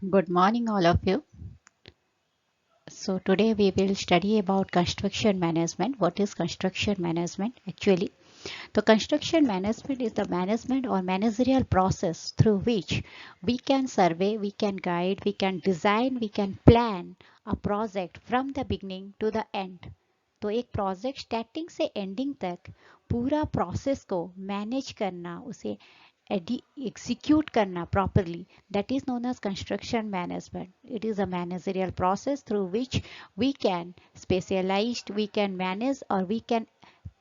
Good morning, all of you. So today we will study about construction management. What is construction management? Actually, the construction management is the management or managerial process through which we can survey, we can guide, we can design, we can plan a project from the beginning to the end. तो एक project starting से ending तक पूरा process को manage करना, उसे execute karna properly, that is known as construction management. It is a managerial process through which we can specialize, we can manage, or we can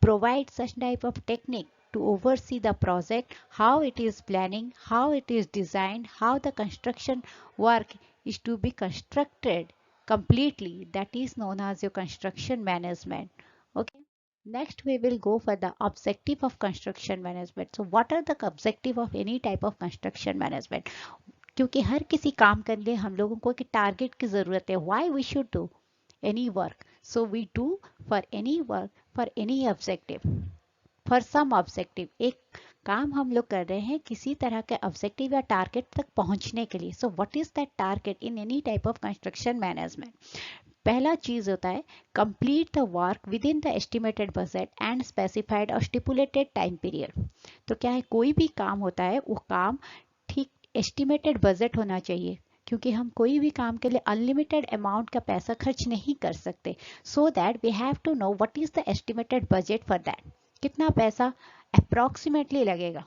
provide such type of technique to oversee the project, how it is planning, how it is designed, how the construction work is to be constructed completely. That is known as your construction management. Okay. Next, we will go for the objective of construction management. So, what are the objective of any type of construction management? क्योंकि हर किसी काम के लिए हम लोगों को एक target की ज़रूरत है. Why we should do any work? So, we do for any work for any objective. For some objective, एक काम हम लोग कर रहे हैं किसी तरह के ऑब्जेक्टिव या टारगेट तक पहुंचने के लिए. सो what is that target in any type of construction management? पहला चीज होता है complete the work with in the estimated budget and specified और स्टिपुलेटेड टाइम पीरियड. तो क्या है, कोई भी काम होता है वो काम ठीक एस्टिमेटेड बजट होना चाहिए, क्योंकि हम कोई भी काम के लिए अनलिमिटेड अमाउंट का पैसा खर्च नहीं कर सकते. So that we have to know what is the estimated budget for that. कितना पैसा अप्रोक्सीमेटली लगेगा,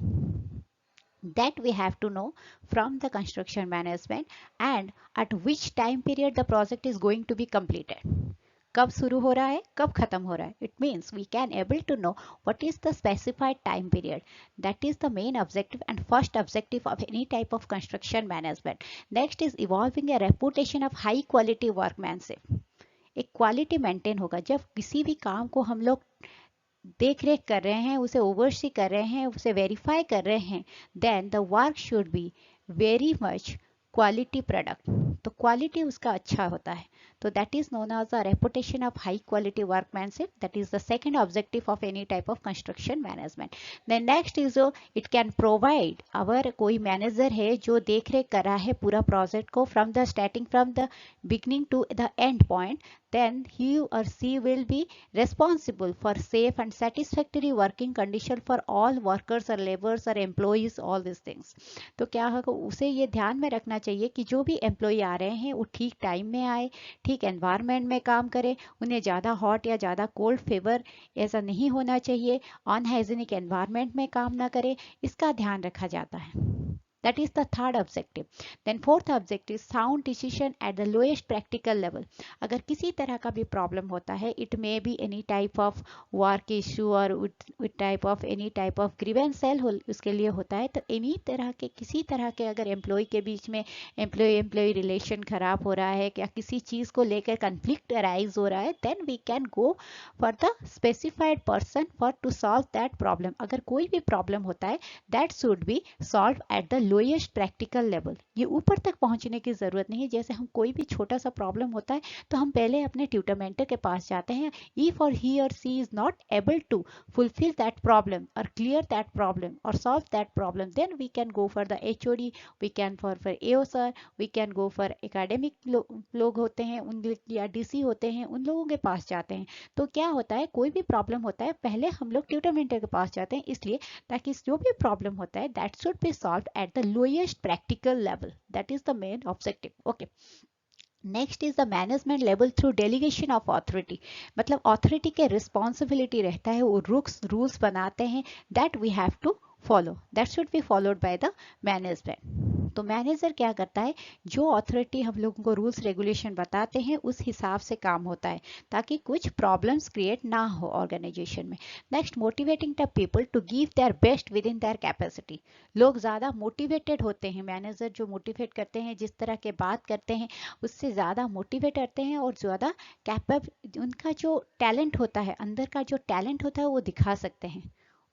that we have to know from the construction management, and at which time period the project is going to be completed. कब शुरू हो रहा है, कब खत्म हो रहा है. It means we can able to know what is the specified time period. That is the main objective and first objective of any type of construction management. Next is evolving a reputation of high quality workmanship. एक quality maintain होगा जब किसी भी काम को हम लोग देख रेख कर रहे हैं, उसे ओवरसी कर रहे हैं, उसे वेरीफाई कर रहे हैं, then the work should be very much quality product. तो क्वालिटी उसका अच्छा होता है. तो that is known as a reputation of high quality workmanship. That is the second objective of any type of construction management. Then next is it can provide, अगर कोई manager है जो देख रेख कर रहा है पूरा प्रोजेक्ट को from the beginning to the end point, then he or she will be responsible for safe and satisfactory working condition for all workers or laborers or employees, all these things. तो क्या होगा, उसे ये ध्यान में रखना चाहिए कि जो भी एम्प्लॉय आ रहे हैं वो ठीक टाइम में आए, ठीक एनवायरनमेंट में काम करें, उन्हें ज़्यादा हॉट या ज़्यादा कोल्ड फेवर ऐसा नहीं होना चाहिए, अनहाइजीनिक एनवायरनमेंट में काम ना करें, इसका ध्यान रखा जाता है. That is the third objective. Then fourth objective is sound decision at the lowest practical level. अगर किसी तरह का भी प्रॉब्लम होता है, it may be any type of work issue or with type of any type of grievance cell उसके लिए होता है. तो any तरह के किसी तरह के अगर एम्प्लॉय के बीच में एम्प्लॉय रिलेशन खराब हो रहा है या किसी चीज़ को लेकर कंफ्लिक्ट अराइज हो रहा है, then we can go for the specified person for to solve that problem. अगर कोई भी प्रॉब्लम होता है, that should be solved at the lowest practical level. ये ऊपर तक पहुंचने की जरूरत नहीं है. जैसे हम कोई भी छोटा सा प्रॉब्लम होता है तो हम पहले अपने ट्यूटर मेंटर के पास जाते हैं. If or he or she is not able to fulfil that problem or clear that problem or solve that problem, then we can go for the HOD, we can for AO sir, we can go for academic लोग होते हैं उन या DC होते हैं, उन लोगों के पास जाते हैं. तो क्या होता है, कोई भी प्रॉब्लम होता है पहले हम लोग ट्यूटर मेंटर के पास जाते हैं, इसलिए ताकि जो भी प्रॉब्लम होता है that should be solved at the lowest practical level. That is the main objective. Okay. Next is the management level through delegation of authority. मतलब अथॉरिटी के रिस्पॉन्सिबिलिटी रहता है, वो रूल्स बनाते हैं, that we have to follow, that should be followed by the management. तो manager क्या करता है, जो अथॉरिटी हम लोगों को रूल्स रेगुलेशन बताते हैं उस हिसाब से काम होता है ताकि कुछ प्रॉब्लम्स क्रिएट ना हो ऑर्गेनाइजेशन में. Next, motivating the people to give their best within their capacity. लोग ज़्यादा मोटिवेटेड होते हैं, मैनेजर जो मोटिवेट करते हैं, जिस तरह के बात करते हैं उससे ज़्यादा मोटिवेट करते हैं और ज़्यादा उनका जो टैलेंट होता है, अंदर का जो टैलेंट होता है वो दिखा सकते हैं,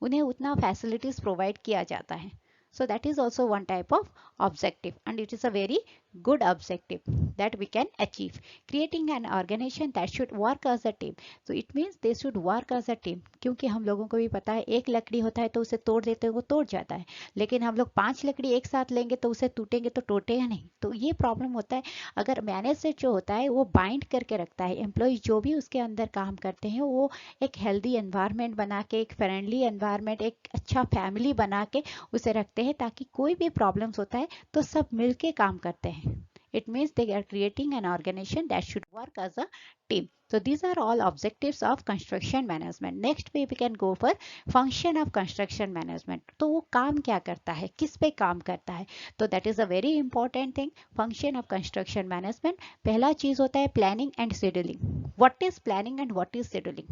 उन्हें उतना फैसिलिटीज़ प्रोवाइड किया जाता है. So that is also one type of objective and it is a very good objective that we can achieve. Creating an organization that should work as a team. So it means they should work as a team. क्योंकि हम लोगों को भी पता है एक लकड़ी होता है तो उसे तोड़ देते हैं वो तोड़ जाता है, लेकिन हम लोग 5 लकड़ी एक साथ लेंगे तो उसे टूटेंगे तो टूटेगा नहीं. तो ये प्रॉब्लम होता है. अगर मैनेजर जो होता है वो बाइंड करके रखता है एम्प्लॉय जो भी उसके अंदर काम करते हैं, वो एक हेल्दी एनवायरनमेंट बना के, एक फ्रेंडली एनवायरनमेंट, एक अच्छा फैमिली बना के उसे रखते हैं, ताकि कोई भी प्रॉब्लम्स होता है तो सब मिलके काम करते हैं. It means they are creating an organization that should work as a team. So these are all objectives of construction management. Next we can go for function of construction management. तो वो काम क्या करता है, किस पे काम करता है, तो that is a very important thing. Function of construction management. पहला चीज होता है planning and scheduling. What is planning and what is scheduling?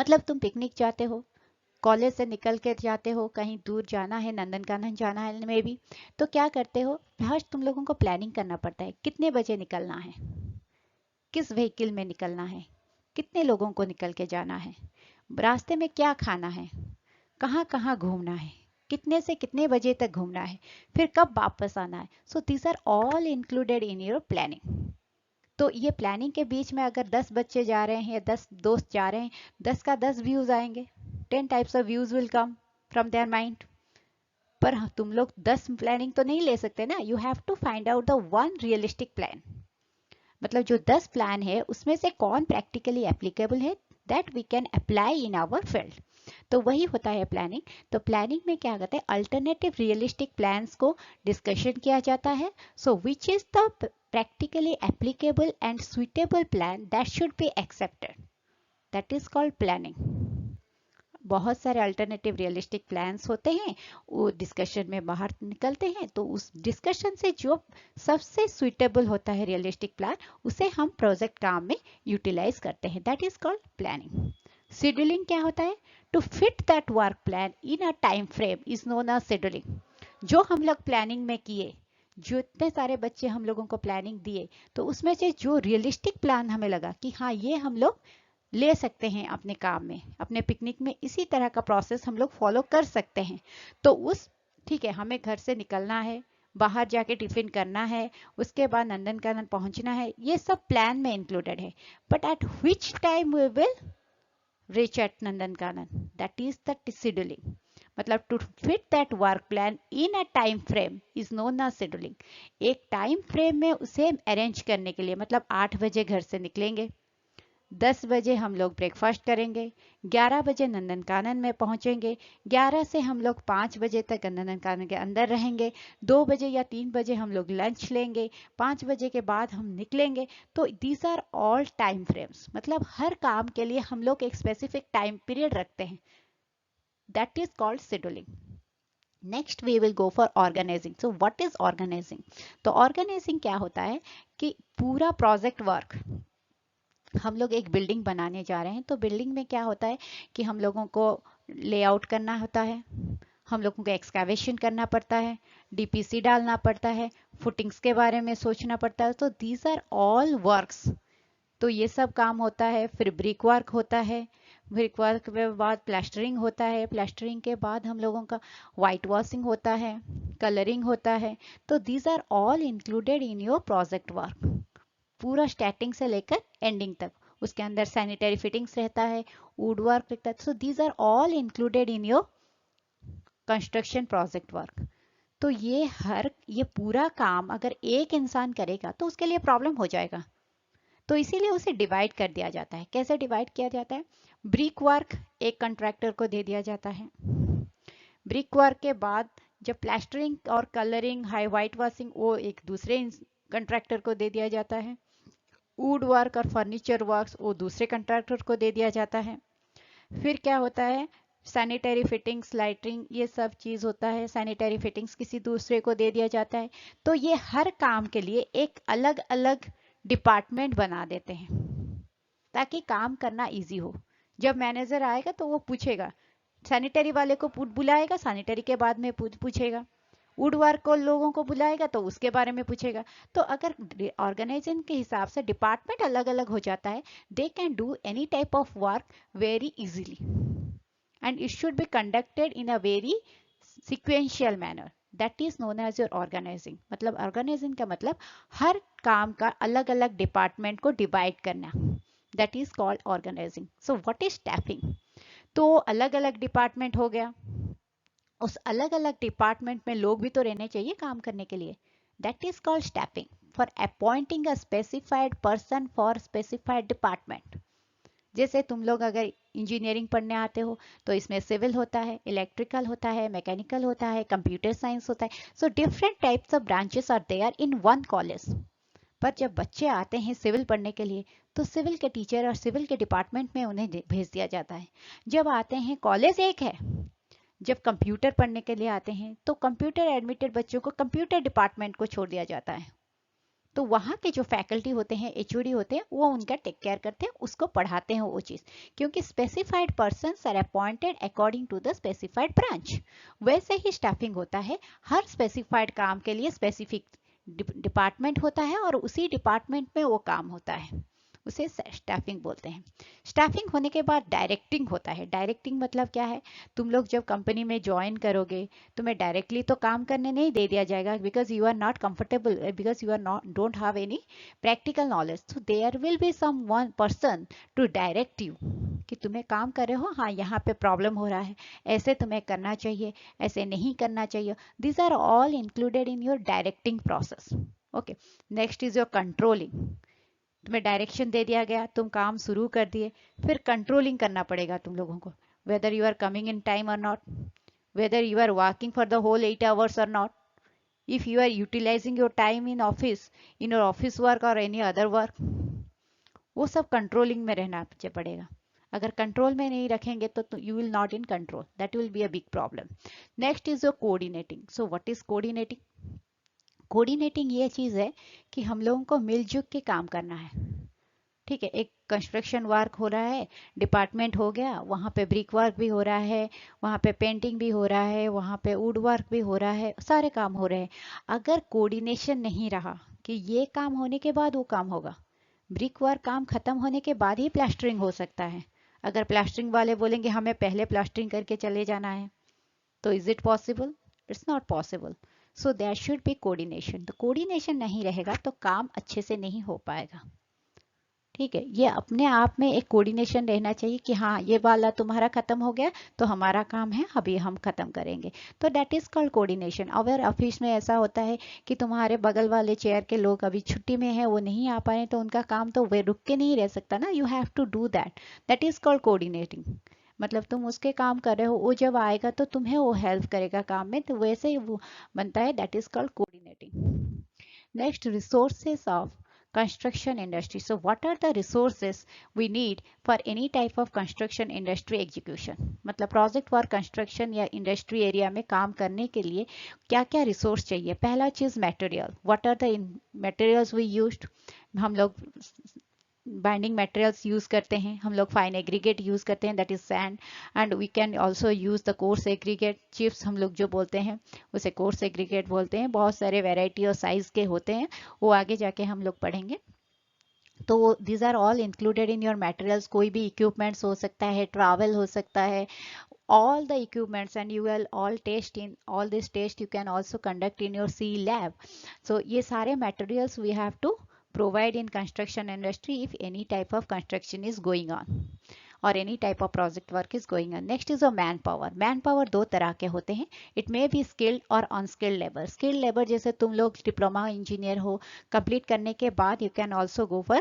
मतलब तुम पिकनिक जाते हो, कॉलेज से निकल के जाते हो, कहीं दूर जाना है, नंदनकानन जाना है में भी, तो क्या करते हो, फर्स्ट तुम लोगों को प्लानिंग करना पड़ता है. कितने बजे निकलना है, किस व्हीकल में निकलना है, कितने लोगों को निकल के जाना है, रास्ते में क्या खाना है, कहाँ कहाँ घूमना है, कितने से कितने बजे तक घूमना है, फिर कब वापस आना है. So these are all included in your planning. तो ये प्लानिंग के बीच में अगर 10 बच्चे जा रहे हैं या 10 दोस्त जा रहे हैं, 10 का 10 व्यूज आएंगे. 10 types of views will come from their mind. पर तुम लोग 10 प्लानिंग तो नहीं ले सकते ना. You have to find out the one realistic plan. मतलब जो 10 प्लान है उसमें से कौन प्रैक्टिकली एप्लीकेबल है, that we can apply in our field. तो वही होता है प्लानिंग. तो प्लानिंग में क्या कहते हैं, अल्टरनेटिव रियलिस्टिक प्लान्स को डिस्कशन किया जाता है. So which is the practically applicable and suitable plan that should be accepted, that is called planning. बहुत सारे अल्टरनेटिव रियलिस्टिक प्लान्स होते हैं, वो डिस्कशन में बाहर निकलते हैं. तो उस डिस्कशन से जो सबसे सुइटेबल होता है रियलिस्टिक प्लान, उसे हम प्रोजेक्ट काम में यूटिलाइज करते हैं. That is called planning. Scheduling क्या होता है, to fit that work plan in a time frame is known as scheduling. जो हम लोग प्लानिंग में किए, जो इतने सारे बच्चे हम लोगों को प्लानिंग दिए, तो उसमें से जो रियलिस्टिक प्लान हमें लगा कि हाँ ये हम लोग ले सकते हैं अपने काम में, अपने पिकनिक में इसी तरह का प्रोसेस हम लोग फॉलो कर सकते हैं, तो उस ठीक है, हमें घर से निकलना है, बाहर जाके टिफिन करना है, उसके बाद नंदनकानन पहुंचना है, ये सब प्लान में इंक्लूडेड है. But at which time we will reach at Nandankanan, that is the scheduling. मतलब to fit that work plan in a time frame is known as scheduling. एक टाइम फ्रेम में उसे अरेंज करने के लिए, मतलब 8 बजे घर से निकलेंगे, 10 बजे हम लोग ब्रेकफास्ट करेंगे, 11 बजे नंदनकानन में पहुंचेंगे, 11 से हम लोग 5 बजे तक नंदनकानन के अंदर रहेंगे, 2 बजे या 3 बजे हम लोग लंच लेंगे, 5 बजे के बाद हम निकलेंगे. तो these are all time frames. मतलब हर काम के लिए हम लोग एक स्पेसिफिक टाइम पीरियड रखते हैं. That is called scheduling. Next we will go for organizing. So what is organizing? तो ऑर्गेनाइजिंग क्या होता है कि पूरा प्रोजेक्ट वर्क, हम लोग एक बिल्डिंग बनाने जा रहे हैं, तो बिल्डिंग में क्या होता है कि हम लोगों को लेआउट करना होता है, हम लोगों को एक्सकैवेशन करना पड़ता है, डीपीसी डालना पड़ता है, फुटिंग्स के बारे में सोचना पड़ता है. तो दीज आर ऑल वर्क्स. तो ये सब काम होता है. फिर ब्रिक वर्क होता है, ब्रिक वर्क के बाद प्लास्टरिंग होता है, प्लास्टरिंग के बाद हम लोगों का वाइट वॉशिंग होता है, कलरिंग होता है. तो these are all included in your project work, पूरा स्टार्टिंग से लेकर एंडिंग तक. उसके अंदर सैनिटरी फिटिंग्स रहता है, वुड वर्क रहता है. So these are all included in your construction project work. तो ये पूरा काम अगर एक इंसान करेगा तो उसके लिए प्रॉब्लम हो जाएगा. तो इसीलिए उसे डिवाइड कर दिया जाता है. कैसे डिवाइड किया जाता है? ब्रिक वर्क एक कंट्रैक्टर को दे दिया जाता है. ब्रिक वर्क के बाद जब प्लास्टरिंग और कलरिंग, हाई वाइट वॉशिंग, वो एक दूसरे कंट्रैक्टर को दे दिया जाता है. वुड वर्क और फर्नीचर वर्क्स वो दूसरे कंट्रैक्टर को दे दिया जाता है. फिर क्या होता है, सैनिटरी फिटिंग्स, लाइटिंग, ये सब चीज होता है, सैनिटरी फिटिंग्स किसी दूसरे को दे दिया जाता है. तो ये हर काम के लिए एक अलग अलग डिपार्टमेंट बना देते हैं ताकि काम करना इजी हो. जब मैनेजर आएगा तो वो पूछेगा, सैनिटरी वाले को बुलाएगा, सैनिटरी के बाद में पूछेगा, वुड वर्क को लोगों को बुलाएगा तो उसके बारे में पूछेगा. तो अगर ऑर्गेनाइजेशन के हिसाब से डिपार्टमेंट अलग अलग हो जाता है, they can do any type of work very easily, and it should be conducted in a very sequential manner. That is known as your organizing. मतलब ऑर्गेनाइजिंग का मतलब हर काम का अलग अलग डिपार्टमेंट को डिवाइड करना, that is called organizing. So what is staffing? तो अलग अलग डिपार्टमेंट हो गया, उस अलग अलग डिपार्टमेंट में लोग भी तो रहने चाहिए काम करने के लिए, that is called staffing for appointing a specified person for specified department. जैसे तुम लोग अगर इंजीनियरिंग पढ़ने आते हो तो इसमें सिविल होता है, इलेक्ट्रिकल होता है, मैकेनिकल होता है, कंप्यूटर साइंस होता है। So different types of branches are there in one college. पर जब बच्चे आते हैं सिविल पढ़ने के लिए तो सिविल के टीचर और सिविल के डिपार्टमेंट में उन्हें भेज दिया जाता है। जब आते हैं कॉलेज एक है, जब कंप्यूटर पढ़ने के लिए आते हैं तो कंप्यूटर एडमिटेड बच्चों को कंप्यूटर डिपार्टमेंट को छोड़ दिया जाता है। तो वहाँ के जो फैकल्टी होते हैं, एचओडी होते हैं, वो उनका टेक केयर करते हैं, उसको पढ़ाते हैं वो चीज़, क्योंकि specified persons are appointed according to the specified branch. वैसे ही स्टाफिंग होता है, हर स्पेसिफाइड काम के लिए स्पेसिफिक डिपार्टमेंट होता है और उसी डिपार्टमेंट में वो काम होता है, उसे स्टाफिंग बोलते हैं। स्टाफिंग होने के बाद डायरेक्टिंग होता है। डायरेक्टिंग मतलब क्या है? तुम लोग जब कंपनी में ज्वाइन करोगे तुम्हें डायरेक्टली तो काम करने नहीं दे दिया जाएगा, because you are not comfortable, because you are not don't have any practical knowledge. So there will be some one person to direct you कि तुम्हें काम कर रहे हो, हाँ यहाँ पे प्रॉब्लम हो रहा है, ऐसे तुम्हें करना चाहिए, ऐसे नहीं करना चाहिए। This are all included in your directing process. Okay, next is your controlling. तुम्हें डायरेक्शन दे दिया गया, तुम काम शुरू कर दिए, फिर कंट्रोलिंग करना पड़ेगा तुम लोगों को, whether you are coming in time or not, whether you are working for the whole 8 hours or not, if you are utilizing your time in office, in your office work or any other work, वो सब controlling में रहना पड़ेगा। अगर control में नहीं रखेंगे तो you will not in control, that will be a big problem. Next is your coordinating. So what is coordinating? Coordinating ये चीज़ है कि हम लोगों को मिलजुल के काम करना है। ठीक है, एक कंस्ट्रक्शन वर्क हो रहा है, डिपार्टमेंट हो गया, वहाँ पे ब्रिक वर्क भी हो रहा है, वहाँ पे पेंटिंग भी हो रहा है, वहाँ पे वुड वर्क भी हो रहा है, सारे काम हो रहे हैं। अगर कोऑर्डिनेशन नहीं रहा कि ये काम होने के बाद वो काम होगा, ब्रिक वर्क काम खत्म होने के बाद ही प्लास्टरिंग हो सकता है। अगर प्लास्टरिंग वाले बोलेंगे हमें पहले प्लास्टरिंग करके चले जाना है, तो is it possible? It's not possible. So there should be coordination. तो कोऑर्डिनेशन नहीं रहेगा तो काम अच्छे से नहीं हो पाएगा। ठीक है, ये अपने आप में एक कोऑर्डिनेशन रहना चाहिए कि हाँ ये वाला तुम्हारा खत्म हो गया तो हमारा काम है अभी हम खत्म करेंगे, तो दैट इज कॉल्ड कोऑर्डिनेशन। अगर ऑफिस में ऐसा होता है कि तुम्हारे बगल वाले चेयर के लोग अभी छुट्टी में है, वो नहीं आ पाए, तो उनका काम तो वे रुक के नहीं रह सकता ना, you have to do that, that is called coordinating. मतलब तुम उसके काम कर रहे हो, वो जब आएगा तो तुम्हें वो हेल्प करेगा काम में, तो वैसे ही वो बनता है, that is called coordinating. Next, resources of construction industry. So what are the resources we need for any type of construction industry execution? मतलब प्रोजेक्ट वर्क कंस्ट्रक्शन या इंडस्ट्री एरिया में काम करने के लिए क्या क्या रिसोर्स चाहिए? पहला चीज material. What are the materials we used? हम लोग बाइंडिंग मटेरियल्स यूज करते हैं, हम लोग फाइन एग्रीगेट यूज करते हैं, that is sand, and we can also use the coarse aggregate, chips हम लोग जो बोलते हैं उसे कोर्स एग्रीगेट बोलते हैं। बहुत सारे वेराइटी और साइज के होते हैं, वो आगे जाके हम लोग पढ़ेंगे। तो these are all included in your materials. कोई भी इक्विपमेंट्स हो सकता है, ट्रैवल हो सकता है, all the equipments, and you will all test in all this test you can also conduct in your C lab. So ये सारे materials we have to provide in construction industry if any type of construction is going on or any type of project work is going on. Next is a manpower. Manpower दो तरह के होते हैं, it may be skilled और unskilled labor. Skilled labor जैसे तुम लोग diploma engineer हो, कंप्लीट करने के बाद you can also go for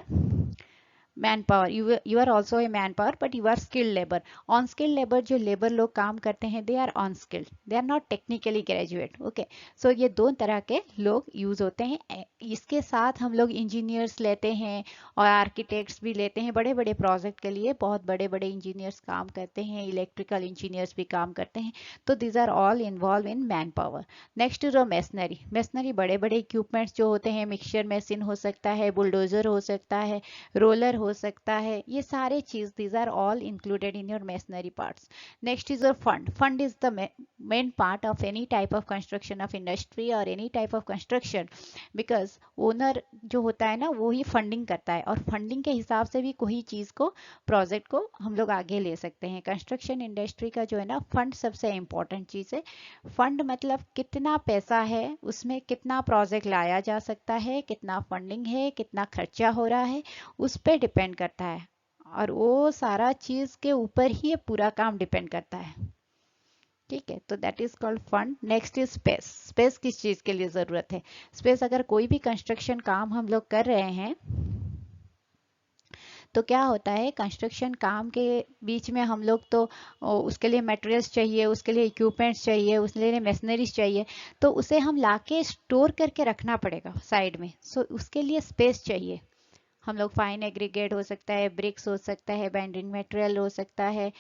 manpower. You are also a manpower but you are skilled labor. On skilled labor जो लेबर लोग काम करते हैं, they are unskilled, they are not technically graduate. Okay, so ये दो तरह के लोग यूज होते हैं। इसके साथ हम लोग इंजीनियर्स लेते हैं और आर्किटेक्ट्स भी लेते हैं, बड़े बड़े प्रोजेक्ट के लिए बहुत बड़े बड़े इंजीनियर्स काम करते हैं, इलेक्ट्रिकल इंजीनियर्स भी काम करते हैं। तो these are all involve in man power. Next is machinery. Machinery बड़े बड़े इक्विपमेंट्स जो होते हैं, मिक्सचर मशीन हो सकता है, बुलडोजर हो सकता है, रोलर हो सकता है, ये सारे चीज these are all included in your masonry parts. Next is your fund. Fund is the main part of any type of construction of industry or any type of construction, because owner जो होता है ना वो ही funding करता है, और funding के हिसाब से भी कोई चीज को, प्रोजेक्ट को हम लोग आगे ले सकते हैं. कंस्ट्रक्शन इंडस्ट्री का जो है ना फंड सबसे इंपॉर्टेंट चीज है. फंड मतलब कितना पैसा है, उसमें कितना प्रोजेक्ट लाया जा सकता है, कितना फंडिंग है, कितना खर्चा हो रहा है, उस पर डिपेंड करता है. और वो सारा चीज के ऊपर ही ये पूरा काम डिपेंड करता है. ठीक है, तो that is called fund. Next is space. Space किस चीज के लिए जरूरत है? स्पेस, अगर कोई भी कंस्ट्रक्शन काम हम लोग कर रहे हैं तो क्या होता है, कंस्ट्रक्शन काम के बीच में हम लोग तो उसके लिए मटेरियल्स चाहिए, उसके लिए इक्विपमेंट्स चाहिए, उसके लिए मशीनरीज चाहिए, तो उसे हम लाके स्टोर करके रखना पड़ेगा साइड में. सो उसके लिए स्पेस चाहिए. हम लोग फाइन एग्रीगेट हो सकता है, ब्रिक्स हो सकता है, बाइंडिंग मटेरियल हो सकता है,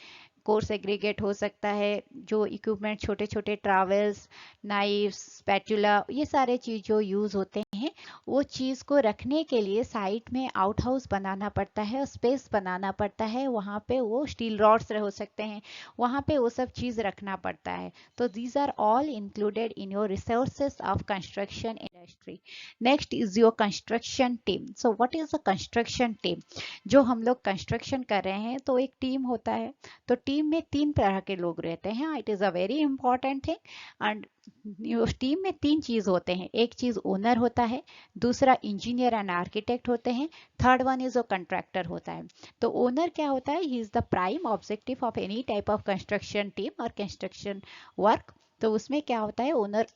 कोर्स एग्रीगेट हो सकता है, जो इक्विपमेंट छोटे छोटे ट्रावल्स, नाइफ्स, स्पैटुला, ये सारे चीज जो यूज होते हैं, वो चीज को रखने के लिए साइड में आउट हाउस बनाना पड़ता है, स्पेस बनाना पड़ता है. वहां पे वो स्टील रॉड्स हो सकते हैं, वहां पे वो सब चीज रखना पड़ता है. तो these are all included in your resources of construction industry. Next is your construction team. So what is a construction team? जो हम लोग कंस्ट्रक्शन कर रहे हैं तो एक टीम होता है. तो टीम में 3 तरह के लोग रहते हैं. It is a very important thing. And team में 3 चीज होते हैं. एक चीज ओनर होता है, दूसरा इंजीनियर एंड आर्किटेक्ट होते हैं, third one is a contractor होता है. तो ओनर क्या होता है? He is the prime objective of any type of construction team और कंस्ट्रक्शन वर्क. तो उसमें क्या होता है, ओनर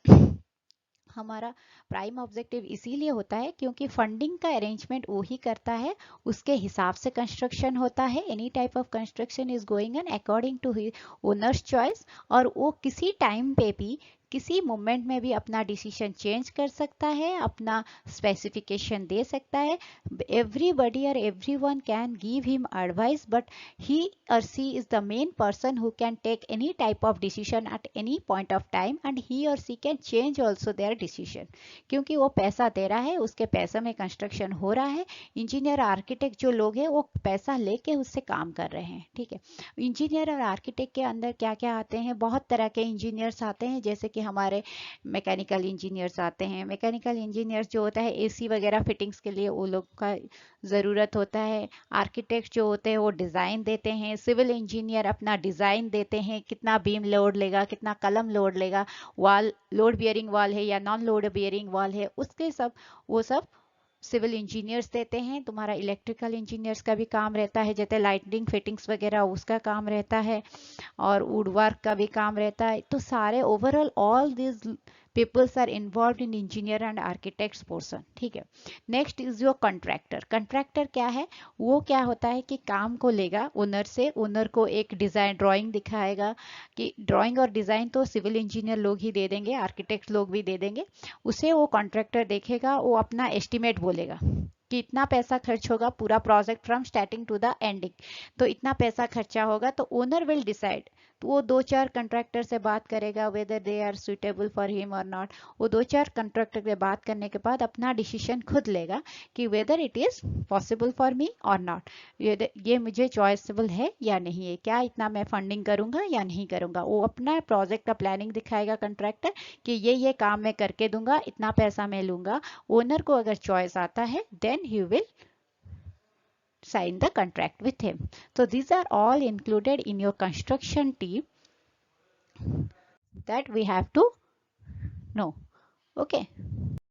हमारा प्राइम ऑब्जेक्टिव इसीलिए होता है क्योंकि फंडिंग का अरेंजमेंट वो ही करता है, उसके हिसाब से कंस्ट्रक्शन होता है. Any type of construction is going on according to owners choice. और वो किसी टाइम पे भी, किसी मोमेंट में भी अपना डिसीजन चेंज कर सकता है, अपना स्पेसिफिकेशन दे सकता है. एवरीबडी और everyone can give him advice, but he or she is the main person who can take any type of decision at any point of time, and he or she can change also their decision. क्योंकि वो पैसा दे रहा है, उसके पैसे में construction हो रहा है. इंजीनियर आर्किटेक्ट जो लोग हैं वो पैसा लेके उससे काम कर रहे हैं. ठीक है, इंजीनियर और आर्किटेक्ट के अंदर क्या क्या आते हैं? बहुत तरह के इंजीनियर्स आते हैं. जैसे कि हमारे मैकेनिकल इंजीनियर्स आते हैं. मैकेनिकल इंजीनियर्स जो होता है एसी वगैरह फिटिंग्स के लिए वो लोग का ज़रूरत होता है. आर्किटेक्ट जो होते हैं वो डिज़ाइन देते हैं. सिविल इंजीनियर अपना डिज़ाइन देते हैं, कितना बीम लोड लेगा, कितना कलम लोड लेगा, वॉल लोड बियरिंग वॉल है या नॉन लोड बियरिंग वॉल है, उसके सब वो सब सिविल इंजीनियर्स देते हैं. तुम्हारा इलेक्ट्रिकल इंजीनियर्स का भी काम रहता है, जैसे लाइटिंग फिटिंग्स वगैरह उसका काम रहता है, और वुड वर्क का भी काम रहता है. तो सारे overall all this peoples are involve in engineer and architects person. ठीक है, next is your contractor. Contractor क्या है? वो क्या होता है कि काम को लेगा ओनर से, ओनर को एक डिजाइन ड्राइंग दिखाएगा, कि ड्राइंग और डिजाइन तो सिविल इंजीनियर लोग ही दे देंगे, आर्किटेक्ट लोग भी दे देंगे. उसे वो कॉन्ट्रैक्टर देखेगा, वो अपना एस्टिमेट बोलेगा कि इतना पैसा खर्च होगा पूरा project from starting to the ending, तो इतना पैसा खर्चा होगा. तो ओनर विल डिसाइड. तो वो 2-4 कंट्रैक्टर से बात करेगा whether they are suitable for him और नॉट. वो 2-4 कंट्रैक्टर से बात करने के बाद अपना डिसीजन खुद लेगा कि whether it is possible for me और नॉट, ये मुझे चॉइसेबल है या नहीं है, क्या इतना मैं फंडिंग करूंगा या नहीं करूंगा. वो अपना प्रोजेक्ट का प्लानिंग दिखाएगा कंट्रैक्टर कि ये काम मैं करके दूंगा, इतना पैसा मैं लूंगा. ओनर को अगर चॉइस आता है then he will sign the contract with him. So these are all included in your construction team that we have to know. Okay.